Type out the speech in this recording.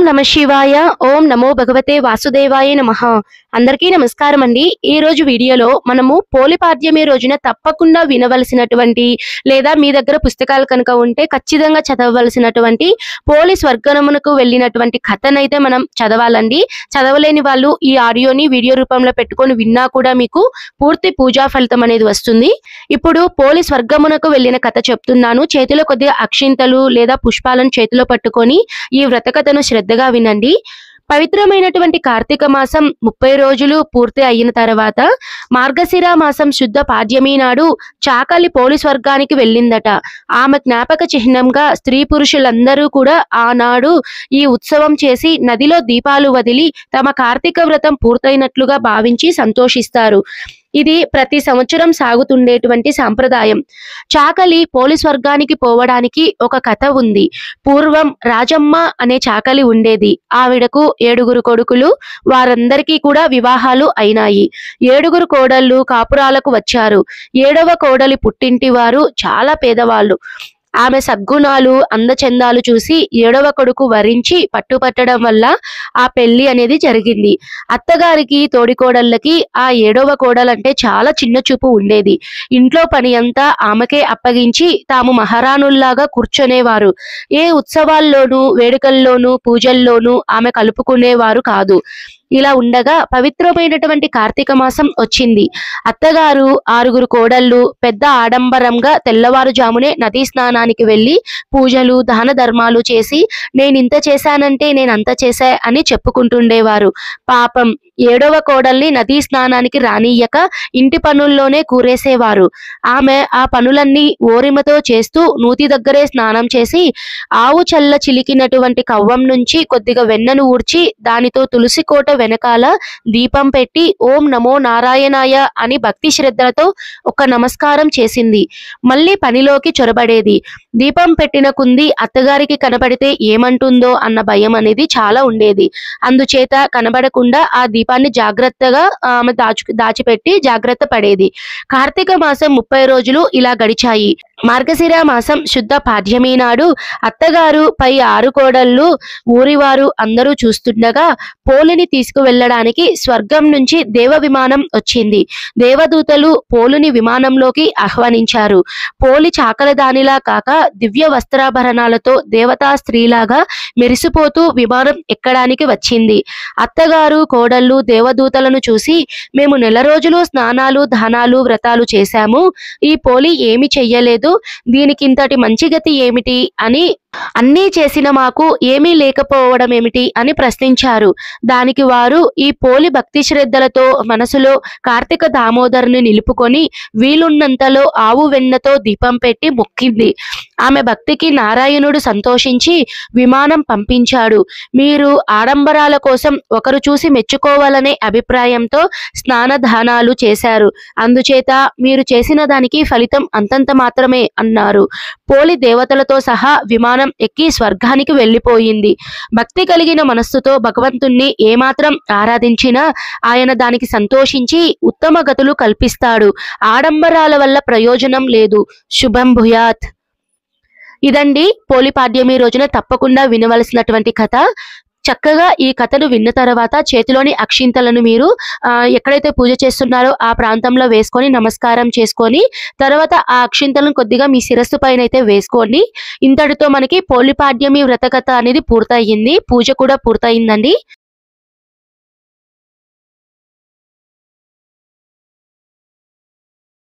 నమ శివాయ. ఓం నమో భగవతే వాసుదేవాయ నమః. అందరికీ నమస్కారం అండి. ఈ రోజు వీడియోలో మనము పోలిపాడ్యమి రోజున తప్పకుండా వినవలసినటువంటి లేదా మీ దగ్గర పుస్తకాలు కనుక ఉంటే ఖచ్చితంగా చదవవలసినటువంటి పోలి స్వర్గనమునకు వెళ్ళినటువంటి కథనైతే మనం చదవాలండి. చదవలేని వాళ్ళు ఈ ఆడియోని వీడియో రూపంలో పెట్టుకొని విన్నా కూడా మీకు పూర్తి పూజా ఫలితం అనేది వస్తుంది. ఇప్పుడు పోలి స్వర్గమునకు వెళ్ళిన కథ చెప్తున్నాను. చేతిలో కొద్దిగా అక్షింతలు లేదా పుష్పాలను చేతిలో పట్టుకొని ఈ వ్రత కథను శ్రద్ధగా వినండి. పవిత్రమైనటువంటి కార్తీక మాసం 30 రోజులు పూర్తి అయిన తర్వాత మార్గశిర మాసం శుద్ధ పాడ్యమి నాడు చాకలి పోలి స్వర్గానికి వెళ్ళిందట. ఆమె జ్ఞాపక చిహ్నంగా స్త్రీ పురుషులందరూ కూడా ఆనాడు ఈ ఉత్సవం చేసి నదిలో దీపాలు వదిలి తమ కార్తీక వ్రతం పూర్తయినట్లుగా భావించి సంతోషిస్తారు. ఇది ప్రతి సంవత్సరం సాగుతుండేటువంటి సాంప్రదాయం. చాకలి పోలి స్వర్గానికి పోవడానికి ఒక కథ ఉంది. పూర్వం రాజమ్మ అనే చాకలి ఉండేది. ఆవిడకు 7 కొడుకులు. వారందరికీ కూడా వివాహాలు అయినాయి. 7 కోడళ్ళు కాపురాలకు వచ్చారు. 7వ కోడలి పుట్టింటి వారు చాలా పేదవాళ్ళు. ఆమె సద్గుణాలు అందచందాలు చూసి 7వ కొడుకు వరించి పట్టుపట్టడం వల్ల ఆ పెళ్లి అనేది జరిగింది. అత్తగారికి తోడికోడళ్ళకి ఆ 7వ కోడలంటే చాలా చిన్న చూపు ఉండేది. ఇంట్లో పని అంతా ఆమెకే అప్పగించి తాము మహారాణుల్లాగా కూర్చునేవారు. ఏ ఉత్సవాల్లోనూ వేడుకల్లోనూ పూజల్లోనూ ఆమె కలుపుకునేవారు కాదు. ఇలా ఉండగా పవిత్రమైనటువంటి కార్తీక మాసం వచ్చింది. అత్తగారు 6 కోడళ్ళు పెద్ద ఆడంబరంగా తెల్లవారుజామునే నదీ స్నానానికి వెళ్ళి పూజలు దాన ధర్మాలు చేసి నేనింత చేశానంటే నేనంత చేశా అని చెప్పుకుంటుండేవారు. పాపం 7వ కోడల్ని నదీ స్నానానికి రానియ్యక ఇంటి పనుల్లోనే కూరేసేవారు. ఆమె ఆ పనులన్నీ ఓరిమతో చేస్తూ నూతి దగ్గరే స్నానం చేసి ఆవు చల్ల చిలికినటువంటి కవ్వం నుంచి కొద్దిగా వెన్నను ఊడ్చి దానితో తులసి కోట వెనకాల దీపం పెట్టి ఓం నమో నారాయణాయ అని భక్తి శ్రద్ధలతో ఒక నమస్కారం చేసింది. మళ్ళీ పనిలోకి చొరబడేది. దీపం పెట్టిన కుంది అత్తగారికి కనబడితే ఏమంటుందో అన్న భయం అనేది చాలా ఉండేది. అందుచేత కనబడకుండా ఆ దీపాన్ని జాగ్రత్తగా ఆమె దాచిపెట్టి జాగ్రత్త పడేది. కార్తీక మాసం 30 రోజులు ఇలా గడిచాయి. మార్గశిర మాసం శుద్ధ పాడ్యమి నాడు అత్తగారు పై 6 కోడళ్ళు ఊరివారు అందరూ చూస్తుండగా పోలిని తీసుకువెళ్ళడానికి స్వర్గం నుంచి దేవ విమానం వచ్చింది. దేవదూతలు పోలుని విమానంలోకి ఆహ్వానించారు. పోలి చాకలదానిలా కాక దివ్య వస్త్రాభరణాలతో దేవతా స్త్రీలాగా మెరిసిపోతూ విమానం ఎక్కడానికి వచ్చింది. అత్తగారు కోడళ్ళు దేవదూతలను చూసి మేము నెల రోజులు స్నానాలు దానాలు వ్రతాలు చేశాము. ఈ పోలి ఏమి చెయ్యలేదు. దీనికి ఇంతటి మంచి గతి ఏమిటి అని అన్నీ చేసిన మాకు ఏమీ లేకపోవడం ఏమిటి అని ప్రశ్నించారు. దానికి వారు ఈ పోలి భక్తి శ్రద్ధలతో మనసులో కార్తీక దామోదరుని నిలుపుకొని వీలున్నంతలో ఆవు వెన్నతో దీపం పెట్టి మొక్కింది. ఆమె భక్తికి నారాయణుడు సంతోషించి విమానం పంపించాడు. మీరు ఆడంబరాల కోసం ఒకరు చూసి మెచ్చుకోవాలనే అభిప్రాయంతో స్నానదానాలు చేశారు. అందుచేత మీరు చేసిన దానికి ఫలితం అంతంత మాత్రమే అన్నారు. పోలి దేవతలతో సహా విమానం ఎక్కి స్వర్గానికి వెళ్ళిపోయింది. భక్తి కలిగిన మనస్సుతో భగవంతుణ్ణి ఏమాత్రం ఆరాధించినా ఆయన దానికి సంతోషించి ఉత్తమ గతులు కల్పిస్తాడు. ఆడంబరాల వల్ల ప్రయోజనం లేదు. శుభం భూయాత్. ఇదండి పోలిపాడ్యమి రోజున తప్పకుండా వినవలసినటువంటి కథ. చక్కగా ఈ కథను విన్న తర్వాత చేతిలోని అక్షింతలను మీరు ఎక్కడైతే పూజ చేస్తున్నారో ఆ ప్రాంతంలో వేసుకొని నమస్కారం చేసుకొని తర్వాత ఆ అక్షింతలను కొద్దిగా మీ శిరస్సు పైన అయితే వేసుకోండి. ఇంతటితో మనకి పోలిపాడ్యమి వ్రత కథ అనేది పూర్తయింది. పూజ కూడా పూర్తయిందండి.